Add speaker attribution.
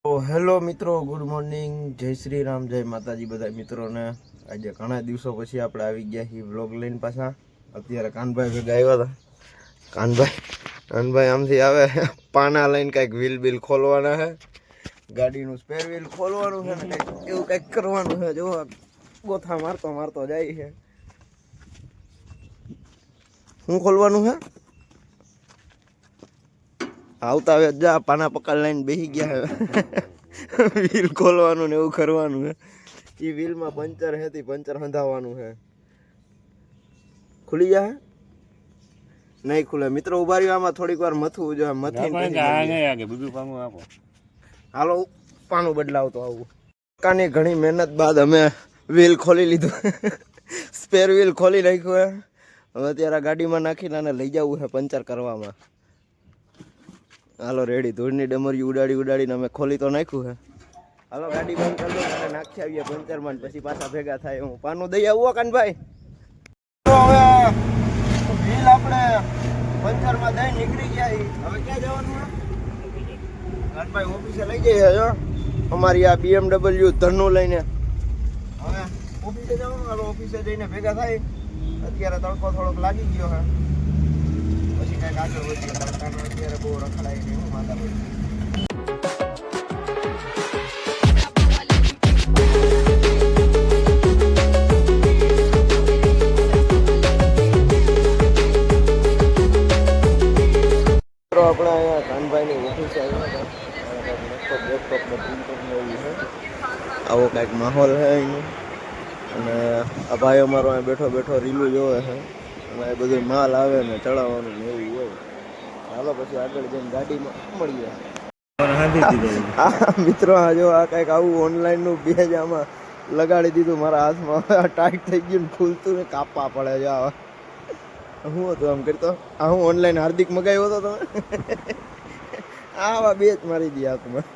Speaker 1: તો હેલો મિત્રો, good morning, જય શ્રી રામ, જય માતાજી બધા મિત્રોને. આજે ઘણા દિવસો પછી આપણે આવી ગયા છીએ વ્લોગ લઈને પાછા. અત્યારે કાનભાઈ ભેગા આવ્યા હતા. કાનભાઈ આમથી આવે પાના લઈને કંઈક વ્હીલ બિલ ખોલવાના છે, ગાડીનું સ્પેર વ્હીલ ખોલવાનું છે ને કંઈક એવું કંઈક કરવાનું છે. જો ગોથા મારતો મારતો જાય છે. શું ખોલવાનું છે? આવતા હવે જા પાના પકડ લઈને બેસી ગયા હવે વ્હીલ ખોલવાનું ને એવું કરવાનું છે. એ વ્હીલમાં પંચર હતી, પંચર હંધાવવાનું છે. ખુલી જાય નહીં ખુલે મિત્રો. ઉભા રહ્યો, આમાં થોડીક વાર મથવું જોઈએ. મથી હાલો પાનું બદલાવતો આવું. કાની ઘણી મહેનત બાદ અમે વ્હીલ ખોલી લીધું. સ્પેર વ્હીલ ખોલી નાખ્યું છે. હવે અત્યારે ગાડીમાં નાખીને આને લઈ જવું છે પંચર કરવામાં. હાલો રેડી, ધૂળની ડમરી ઉડાડીને અમે ખોલી તો નાખ્યું છે. હાલો ગાડી બંધ કરી દો અને નાખી આવીએ પંચરમાં, પછી પાછા ભેગા થાય. હું પાનું દઈ આવું કાનભાઈ. તો હવે વ્હીલ આપણે પંચરમાં દઈ નીકળી ગયા. હવે ક્યાં જવાનું? કાનભાઈ ઓફિસે લઈ જઈએ જો અમારી આ BMW ધરનું લઈને. હવે ઓફિસે જવાનું. હાલો ઓફિસે જઈને ભેગા થાય. અત્યારે તડકો થોડોક લાગી ગયો છે, પછી કંઈક આગળ વધીએ. તડકાનો અત્યારે બહુ રખડાય નહીં. હું માતા ભાઈ આપણે અહીંયા કાનભાઈની ઓફિસે આવ્યા હતા. લેપટોપ બધું છે. આવો કંઈક માહોલ છે અહીંનો. અને આ ભાઈ અમારો અહીં બેઠો બેઠો રીલું જોવે છે. અને એ બધું માલ આવે ને ચડાવવાનું ને એવું હોય. હાલો પછી આગળ જઈને ગાડીમાં મળીએ. મિત્રો આ જો આ કંઈક આવું ઓનલાઈનનું બેજ આમાં લગાડી દીધું મારા હાથમાં. ટાઈટ થઈ ગયું ને ખુલતું ને કાપવા પડે છે. આવા શું હતું આમ કરતો? આ હું ઓનલાઈન હાર્દિક મગાવ્યો હતો તમે? આવા બેચ મારી દી હાથમાં.